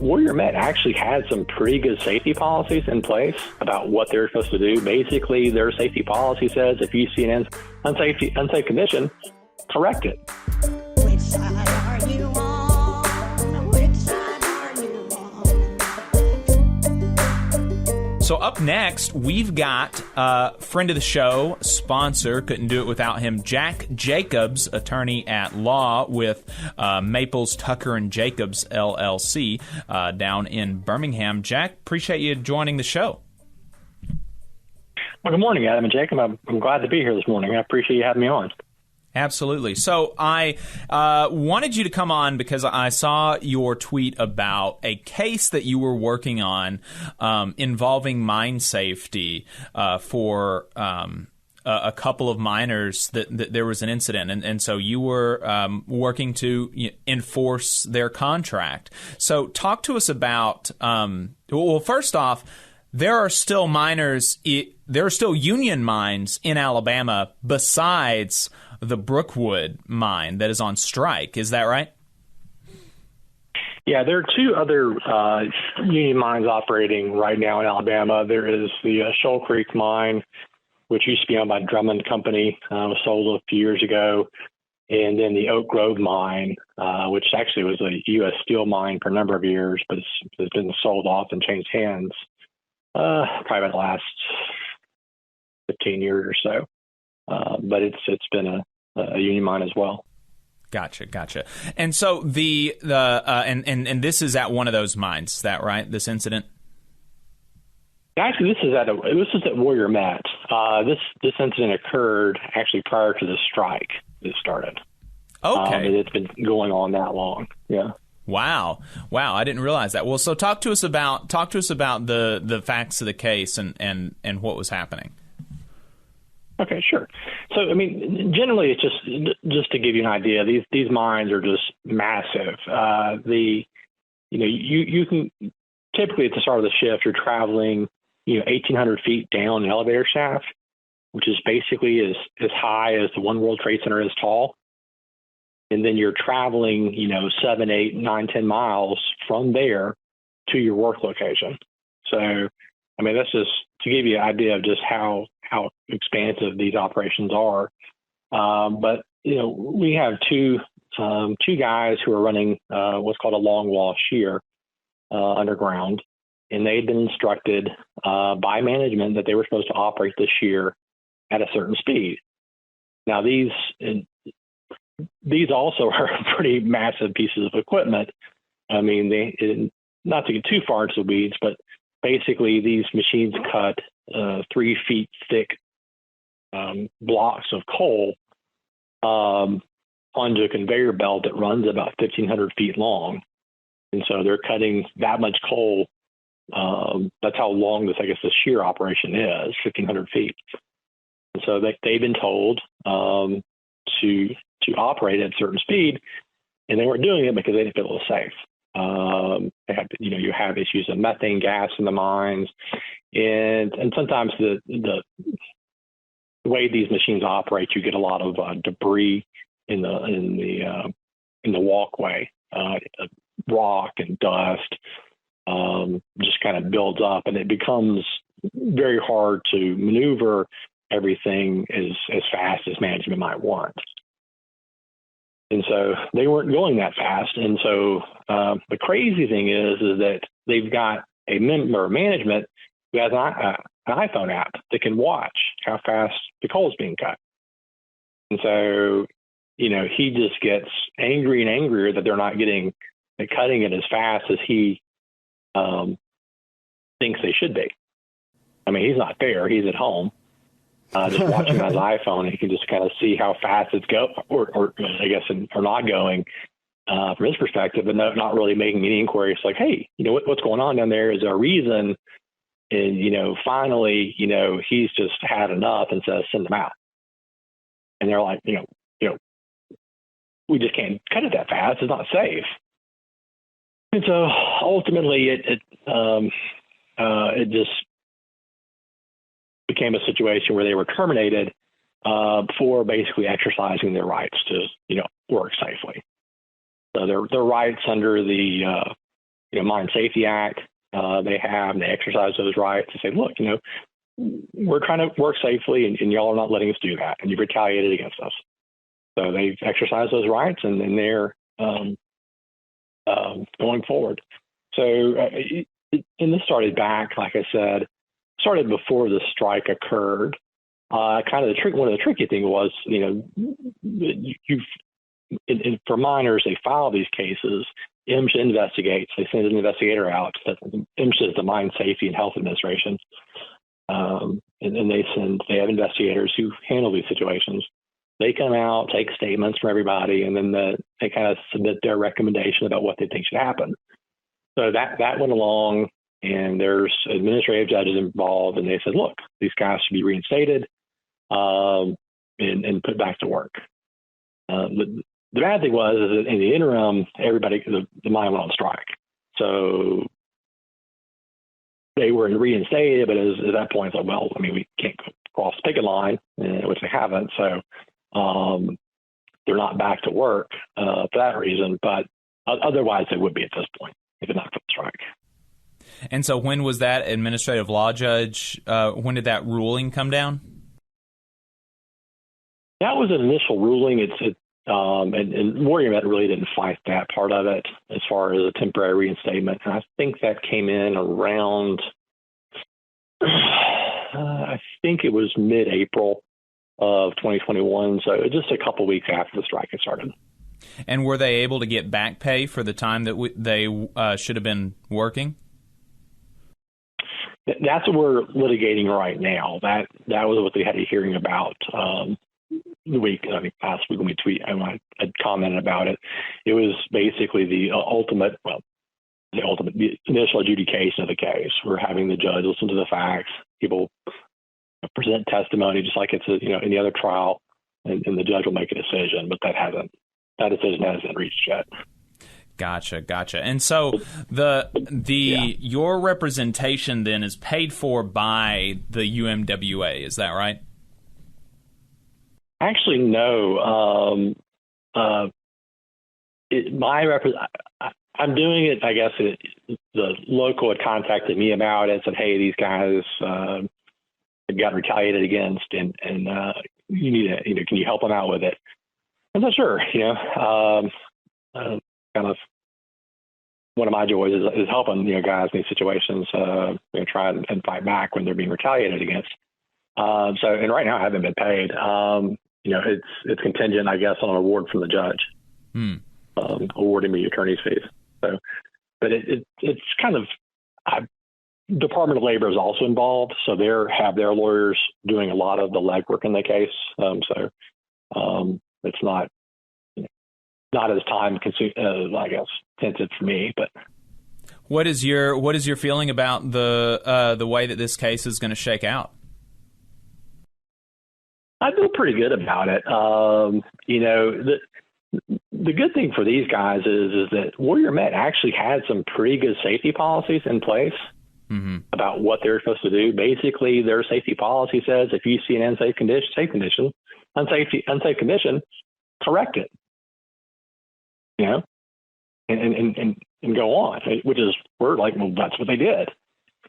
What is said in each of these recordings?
Warrior Met actually had some pretty good safety policies in place about what they're supposed to do. Basically, their safety policy says if you see an unsafe condition, correct it. Which side are you on? Which side are you on? So up next, we've got friend of the show, sponsor, couldn't do it without him, Jack Jacobs, attorney at law with Maples, Tucker & Jacobs, LLC, down in Birmingham. Jack, appreciate you joining the show. Well, good morning, Adam and Jacob. I'm glad to be here this morning. I appreciate you having me on. Absolutely. So I wanted you to come on because I saw your tweet about a case that you were working on involving mine safety for a couple of miners that there was an incident. And so you were working to enforce their contract. So talk to us about, well, first off, there are still miners, there are still union mines in Alabama besides the Brookwood mine that is on strike. Is that right? Yeah, there are two other union mines operating right now in Alabama. There is the Shoal Creek mine, which used to be owned by Drummond Company, was sold a few years ago. And then the Oak Grove mine, which actually was a U.S. Steel mine for a number of years, but it's been sold off and changed hands probably about the last 15 years or so. But it's been a union mine as well. Gotcha. And so and this is at one of those mines, is that right? This incident? Actually, this is at Warrior Met. This incident occurred actually prior to the strike that started. Okay. And it's been going on that long. Yeah. Wow. I didn't realize that. Well, so talk to us about the facts of the case and what was happening. Okay, sure. So, I mean, generally, it's just to give you an idea. These mines are just massive. You can typically at the start of the shift, you're traveling, 1,800 feet down an elevator shaft, which is basically as high as the One World Trade Center is tall. And then you're traveling, 7, 8, 9, 10 miles from there to your work location. So, I mean, that's just to give you an idea of just how expansive these operations are. But, we have two guys who are running what's called a long wall shear underground. And they'd been instructed by management that they were supposed to operate the shear at a certain speed. Now, these also are pretty massive pieces of equipment. I mean, not to get too far into the weeds, but basically these machines cut 3 feet thick blocks of coal onto a conveyor belt that runs about 1,500 feet long. And so they're cutting that much coal. That's how long the shear operation is, 1,500 feet. And so they've been told to operate at a certain speed, and they weren't doing it because they didn't feel it was safe. They have, you have issues of methane gas in the mines, and sometimes the way these machines operate, you get a lot of debris in the walkway, rock and dust. Just kind of builds up, and it becomes very hard to maneuver everything as fast as management might want. And so they weren't going that fast. And so the crazy thing is that they've got a member of management who has an iPhone app that can watch how fast the coal is being cut. And so, he just gets angry and angrier that they're not cutting it as fast as he thinks they should be. I mean, he's not there. He's at home, just watching on his iPhone. He can just kind of see how fast it's going, or I guess, or not going from his perspective, but not really making any inquiries like, hey, what's going on down there? Is there a reason? And, finally, he's just had enough and says, send them out. And they're like, we just can't cut it that fast. It's not safe. And so ultimately it just became a situation where they were terminated for basically exercising their rights to, work safely. So their rights under the Mine Safety Act. They exercise those rights to say, look, we're trying to work safely, and y'all are not letting us do that, and you've retaliated against us. So they've exercised those rights, and then they're going forward. So, and this started back, like I said, started before the strike occurred. One of the tricky things was, for miners, they file these cases. MSHA investigates. They send an investigator out. MSHA is the Mine Safety and Health Administration, and they have investigators who handle these situations. They come out, take statements from everybody, and then they kind of submit their recommendation about what they think should happen. So that went along, and there's administrative judges involved, and they said, look, these guys should be reinstated and put back to work. The bad thing was is that in the interim, the mine went on strike. So they were reinstated, but at that point, it's like, we can't cross the picket line, which they haven't. So they're not back to work for that reason. But otherwise, they would be at this point if it not for the strike. And so when was that administrative law judge, when did that ruling come down? That was an initial ruling. And Warrior Met really didn't fight that part of it as far as a temporary reinstatement. And I think that came in around, I think it was mid-April of 2021. So just a couple weeks after the strike had started. And were they able to get back pay for the time that they should have been working? That's what we're litigating right now. That was what they had a hearing about last week when I had commented about it. It was basically the initial adjudication of the case. We're having the judge listen to the facts. People present testimony just like it's any other trial, and the judge will make a decision. But that decision hasn't reached yet. Gotcha. And so your representation then is paid for by the UMWA. Is that right? Actually, no. I'm doing it. I guess the local had contacted me about it. Said, "Hey, these guys have got retaliated against, and you need to, can you help them out with it?" I said, "Sure." Kind of one of my joys is helping guys in these situations try and fight back when they're being retaliated against. And right now I haven't been paid. It's contingent, I guess, on an award from the judge, awarding me attorney's fees. So, but it's kind of Department of Labor is also involved, so they have their lawyers doing a lot of the legwork in the case. It's not as time consuming, I guess, intensive for me. But what is your feeling about the way that this case is going to shake out? I feel pretty good about it. The good thing for these guys is that Warrior Met actually had some pretty good safety policies in place about what they're supposed to do. Basically, their safety policy says if you see an unsafe condition, correct it. And go on, which is we're like, well, that's what they did.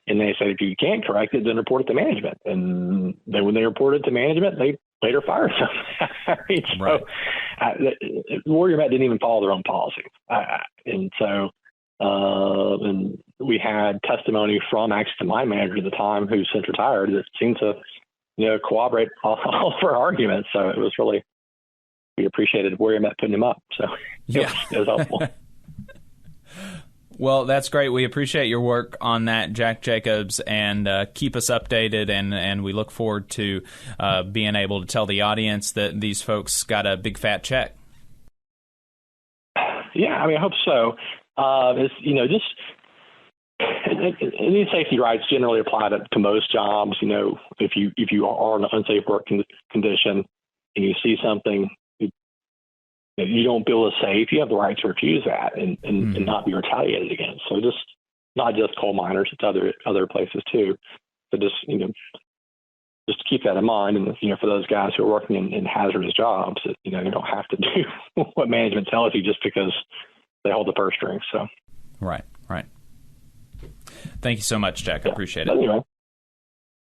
And they said, if you can't correct it, then report it to management. And then when they reported to management, they later fired them. Right. Warrior Met didn't even follow their own policy. And we had testimony from actually the mine manager at the time, who's since retired, that seemed to, corroborate all of our arguments. So it was really, we appreciated Warrior Met putting him up. So it was helpful. Well, that's great. We appreciate your work on that, Jack Jacobs, and keep us updated. And we look forward to being able to tell the audience that these folks got a big fat check. Yeah, I hope so. These safety rights generally apply to most jobs. If you are in an unsafe work condition and you see something you don't feel is safe, you have the right to refuse that and not be retaliated against. So just not just coal miners, it's other places too. So just keep that in mind. And for those guys who are working in hazardous jobs, that you don't have to do what management tells you just because they hold the purse strings. So right. Thank you so much, Jack. I appreciate it. Anyway,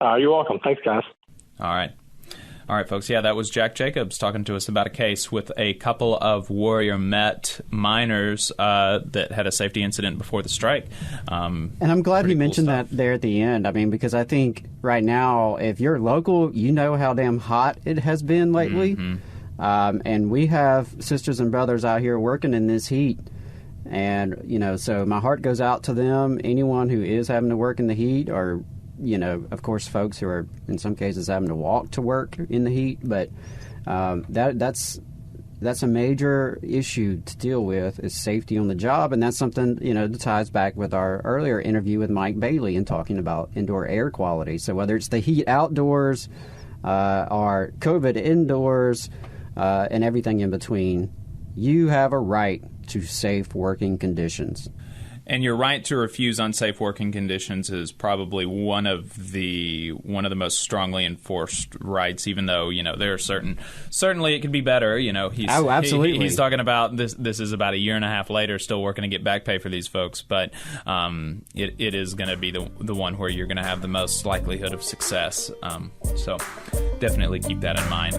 you're welcome. Thanks, guys. All right, folks. Yeah, that was Jack Jacobs talking to us about a case with a couple of Warrior Met miners that had a safety incident before the strike. And I'm glad he mentioned that there at the end. I mean, because I think right now, if you're local, you know how damn hot it has been lately. And we have sisters and brothers out here working in this heat. And, so my heart goes out to them, anyone who is having to work in the heat, or of course, folks who are in some cases having to walk to work in the heat. But that's a major issue to deal with, is safety on the job, and that's something that ties back with our earlier interview with Mike Bailey and talking about indoor air quality. So whether it's the heat outdoors, or COVID indoors, and everything in between, you have a right to safe working conditions. And your right to refuse unsafe working conditions is probably one of the most strongly enforced rights. Even though there are certainly it could be better. Absolutely. He's talking about this. This is about a year and a half later, still working to get back pay for these folks. But it is going to be the one where you're going to have the most likelihood of success. So definitely keep that in mind.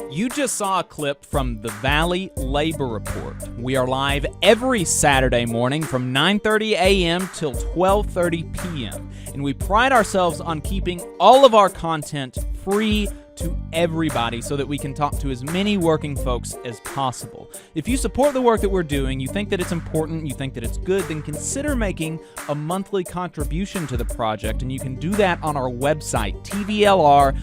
You just saw a clip from the Valley Labor Report. We are live every Saturday morning from 9:30 a.m. till 12:30 p.m. And we pride ourselves on keeping all of our content free to everybody so that we can talk to as many working folks as possible. If you support the work that we're doing, you think that it's important, you think that it's good, then consider making a monthly contribution to the project, and you can do that on our website, tvlr.fm.